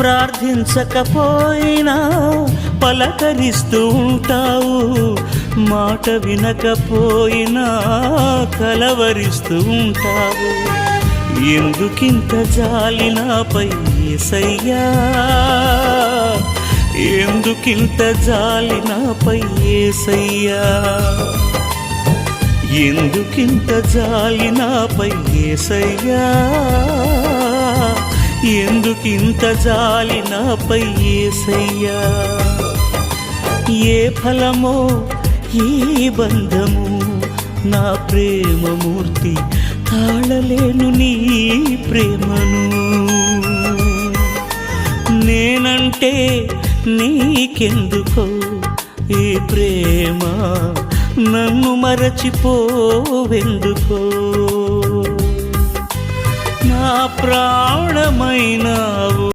ప్రార్థించకపోయినా పలకరిస్తూ ఉంటావు, మాట వినకపోయినా కలవరిస్తూ ఉంటావు. ఎందుకింత జాలి నాపై యేసయ్యా, ఎందుకింత జాలి నాపై యేసయ్యా, ఎందుకింత జాలి నాపై యేసయ్యా, ఎందుకింత జాలి నాపై యేసయ్యా. ఏ ఫలమో ఈ బంధము, నా ప్రేమమూర్తి తాళలేను నీ ప్రేమను. నేనంటే నీకెందుకో ఈ ప్రేమ, నన్ను మరచిపోవెందుకో. నా ప్రాణమైనావు.